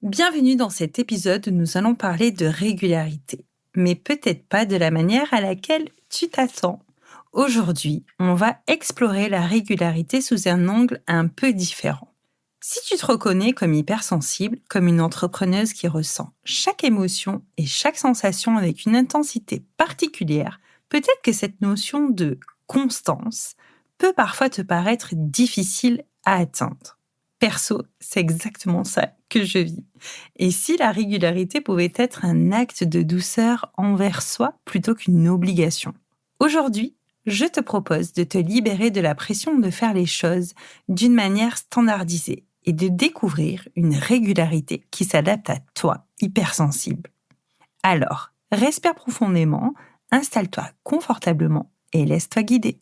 Bienvenue dans cet épisode où nous allons parler de régularité, mais peut-être pas de la manière à laquelle tu t'attends. Aujourd'hui, on va explorer la régularité sous un angle un peu différent. Si tu te reconnais comme hypersensible, comme une entrepreneuse qui ressent chaque émotion et chaque sensation avec une intensité particulière, peut-être que cette notion de constance peut parfois te paraître difficile à atteindre. Perso, c'est exactement ça que je vis. Et si la régularité pouvait être un acte de douceur envers soi plutôt qu'une obligation? Aujourd'hui, je te propose de te libérer de la pression de faire les choses d'une manière standardisée et de découvrir une régularité qui s'adapte à toi, hypersensible. Alors, respire profondément, installe-toi confortablement et laisse-toi guider.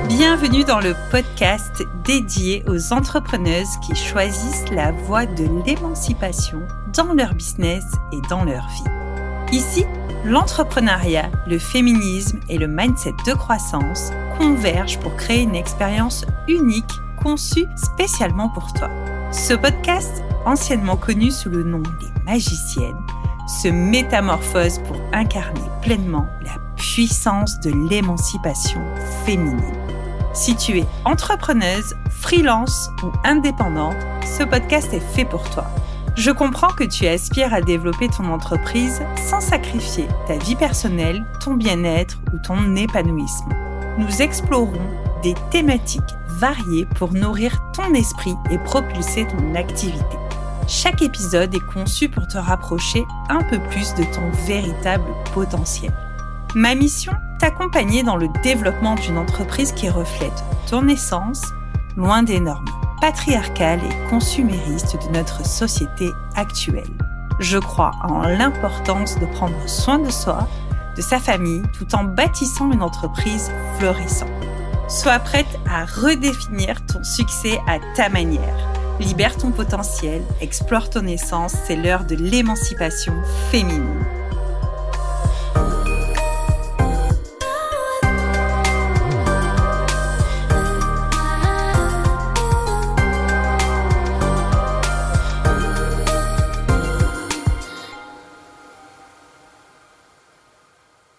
Bienvenue dans le podcast dédié aux entrepreneuses qui choisissent la voie de l'émancipation dans leur business et dans leur vie. Ici, l'entrepreneuriat, le féminisme et le mindset de croissance convergent pour créer une expérience unique conçue spécialement pour toi. Ce podcast, anciennement connu sous le nom des magiciennes, se métamorphose pour incarner pleinement la puissance de l'émancipation féminine. Si tu es entrepreneuse, freelance ou indépendante, ce podcast est fait pour toi. Je comprends que tu aspires à développer ton entreprise sans sacrifier ta vie personnelle, ton bien-être ou ton épanouissement. Nous explorons des thématiques variées pour nourrir ton esprit et propulser ton activité. Chaque épisode est conçu pour te rapprocher un peu plus de ton véritable potentiel. Ma mission, t'accompagner dans le développement d'une entreprise qui reflète ton essence, loin des normes patriarcales et consuméristes de notre société actuelle. Je crois en l'importance de prendre soin de soi, de sa famille, tout en bâtissant une entreprise florissante. Sois prête à redéfinir ton succès à ta manière. Libère ton potentiel, explore ton essence, c'est l'heure de l'émancipation féminine.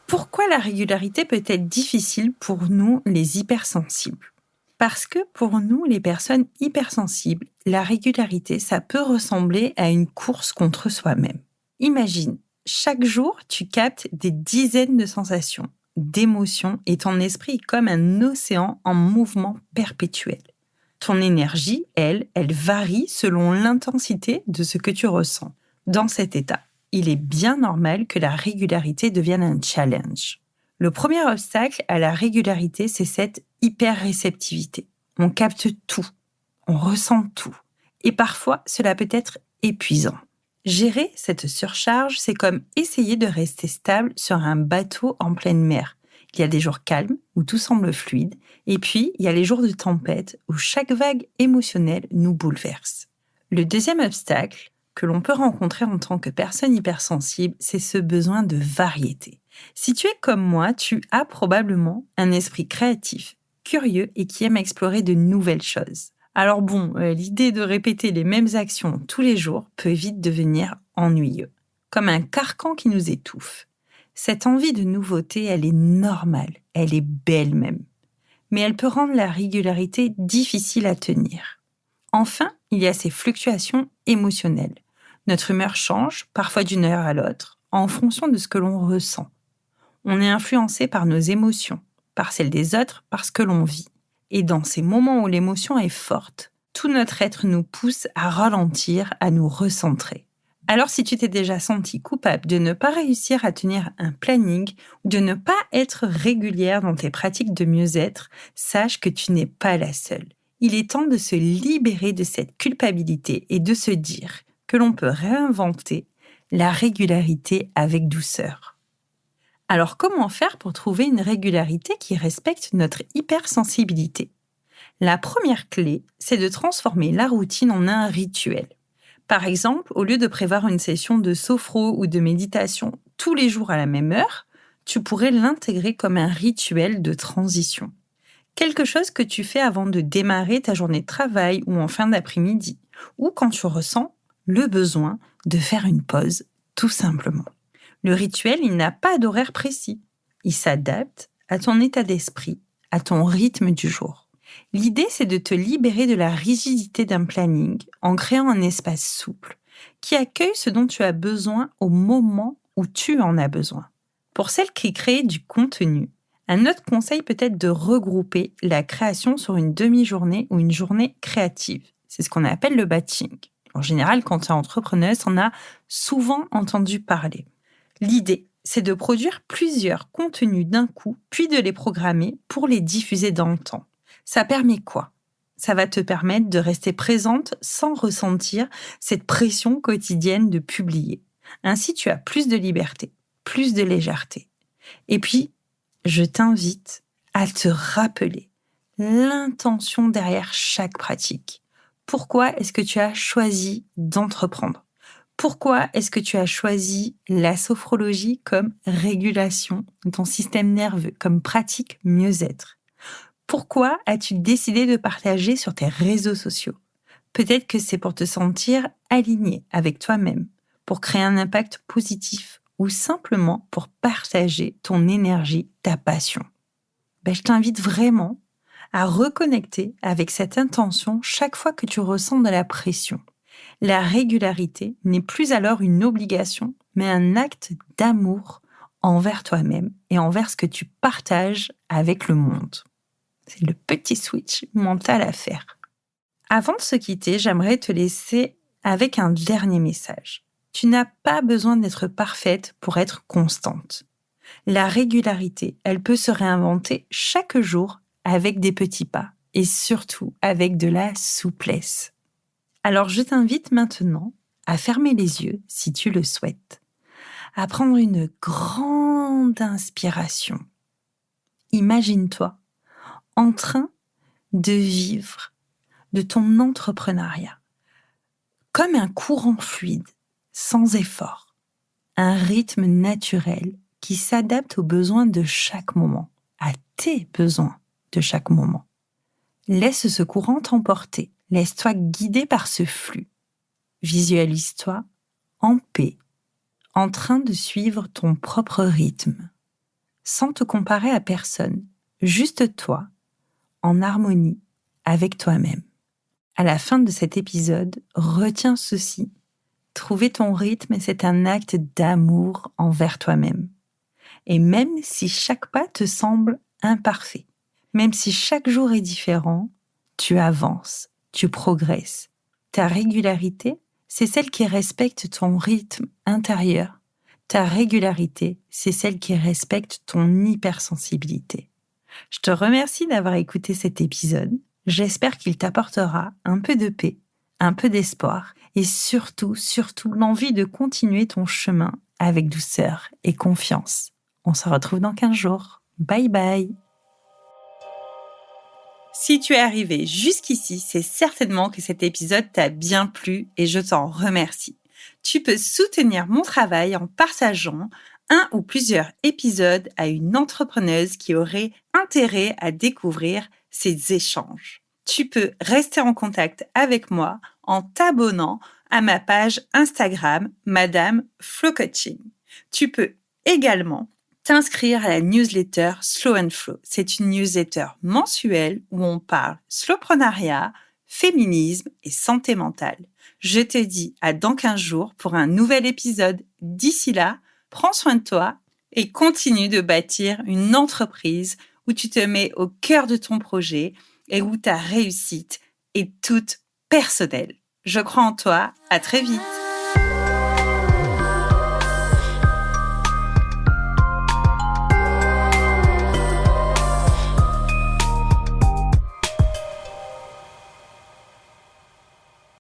Pourquoi la régularité peut être difficile pour nous, les hypersensibles? Parce que pour nous, les personnes hypersensibles, la régularité, ça peut ressembler à une course contre soi-même. Imagine, chaque jour, tu captes des dizaines de sensations, d'émotions et ton esprit est comme un océan en mouvement perpétuel. Ton énergie, elle varie selon l'intensité de ce que tu ressens. Dans cet état, il est bien normal que la régularité devienne un challenge. Le premier obstacle à la régularité, c'est cette hyper-réceptivité. On capte tout, on ressent tout. Et parfois, cela peut être épuisant. Gérer cette surcharge, c'est comme essayer de rester stable sur un bateau en pleine mer. Il y a des jours calmes, où tout semble fluide, et puis il y a les jours de tempête, où chaque vague émotionnelle nous bouleverse. Le deuxième obstacle que l'on peut rencontrer en tant que personne hypersensible, c'est ce besoin de variété. Si tu es comme moi, tu as probablement un esprit créatif, curieux et qui aime explorer de nouvelles choses. Alors bon, l'idée de répéter les mêmes actions tous les jours peut vite devenir ennuyeux, comme un carcan qui nous étouffe. Cette envie de nouveauté, elle est normale, elle est belle même. Mais elle peut rendre la régularité difficile à tenir. Enfin, il y a ces fluctuations émotionnelles. Notre humeur change, parfois d'une heure à l'autre, en fonction de ce que l'on ressent. On est influencé par nos émotions, par celles des autres, par ce que l'on vit. Et dans ces moments où l'émotion est forte, tout notre être nous pousse à ralentir, à nous recentrer. Alors si tu t'es déjà senti coupable de ne pas réussir à tenir un planning ou de ne pas être régulière dans tes pratiques de mieux-être, sache que tu n'es pas la seule. Il est temps de se libérer de cette culpabilité et de se dire que l'on peut réinventer la régularité avec douceur. Alors comment faire pour trouver une régularité qui respecte notre hypersensibilité? La première clé, c'est de transformer la routine en un rituel. Par exemple, au lieu de prévoir une session de sophro ou de méditation tous les jours à la même heure, tu pourrais l'intégrer comme un rituel de transition. Quelque chose que tu fais avant de démarrer ta journée de travail ou en fin d'après-midi, ou quand tu ressens le besoin de faire une pause, tout simplement. Le rituel, il n'a pas d'horaire précis. Il s'adapte à ton état d'esprit, à ton rythme du jour. L'idée, c'est de te libérer de la rigidité d'un planning en créant un espace souple qui accueille ce dont tu as besoin au moment où tu en as besoin. Pour celles qui créent du contenu, un autre conseil peut être de regrouper la création sur une demi-journée ou une journée créative. C'est ce qu'on appelle le batching. En général, quand tu es entrepreneuse, on a souvent entendu parler. L'idée, c'est de produire plusieurs contenus d'un coup, puis de les programmer pour les diffuser dans le temps. Ça permet quoi ? Ça va te permettre de rester présente sans ressentir cette pression quotidienne de publier. Ainsi, tu as plus de liberté, plus de légèreté. Et puis, je t'invite à te rappeler l'intention derrière chaque pratique. Pourquoi est-ce que tu as choisi d'entreprendre ? Pourquoi est-ce que tu as choisi la sophrologie comme régulation de ton système nerveux, comme pratique mieux-être ? Pourquoi as-tu décidé de partager sur tes réseaux sociaux ? Peut-être que c'est pour te sentir aligné avec toi-même, pour créer un impact positif ou simplement pour partager ton énergie, ta passion. Je t'invite vraiment à reconnecter avec cette intention chaque fois que tu ressens de la pression. La régularité n'est plus alors une obligation, mais un acte d'amour envers toi-même et envers ce que tu partages avec le monde. C'est le petit switch mental à faire. Avant de se quitter, j'aimerais te laisser avec un dernier message. Tu n'as pas besoin d'être parfaite pour être constante. La régularité, elle peut se réinventer chaque jour avec des petits pas et surtout avec de la souplesse. Alors je t'invite maintenant à fermer les yeux si tu le souhaites, à prendre une grande inspiration. Imagine-toi en train de vivre de ton entrepreneuriat comme un courant fluide, sans effort, un rythme naturel qui s'adapte aux besoins de chaque moment, à tes besoins de chaque moment. Laisse ce courant t'emporter, laisse-toi guider par ce flux. Visualise-toi en paix, en train de suivre ton propre rythme, sans te comparer à personne, juste toi, en harmonie avec toi-même. À la fin de cet épisode, retiens ceci. Trouver ton rythme, c'est un acte d'amour envers toi-même. Et même si chaque pas te semble imparfait, même si chaque jour est différent, tu avances, tu progresses. Ta régularité, c'est celle qui respecte ton rythme intérieur. Ta régularité, c'est celle qui respecte ton hypersensibilité. Je te remercie d'avoir écouté cet épisode. J'espère qu'il t'apportera un peu de paix, un peu d'espoir et surtout l'envie de continuer ton chemin avec douceur et confiance. On se retrouve dans 15 jours. Bye bye. Si tu es arrivé jusqu'ici, c'est certainement que cet épisode t'a bien plu et je t'en remercie. Tu peux soutenir mon travail en partageant un ou plusieurs épisodes à une entrepreneuse qui aurait intérêt à découvrir ces échanges. Tu peux rester en contact avec moi en t'abonnant à ma page Instagram Madame Flow Coaching. Tu peux également t'inscrire à la newsletter Slow and Flow. C'est une newsletter mensuelle où on parle slowpreneuriat, féminisme et santé mentale. Je te dis à dans 15 jours pour un nouvel épisode. D'ici là, prends soin de toi et continue de bâtir une entreprise où tu te mets au cœur de ton projet et où ta réussite est toute personnelle. Je crois en toi. À très vite.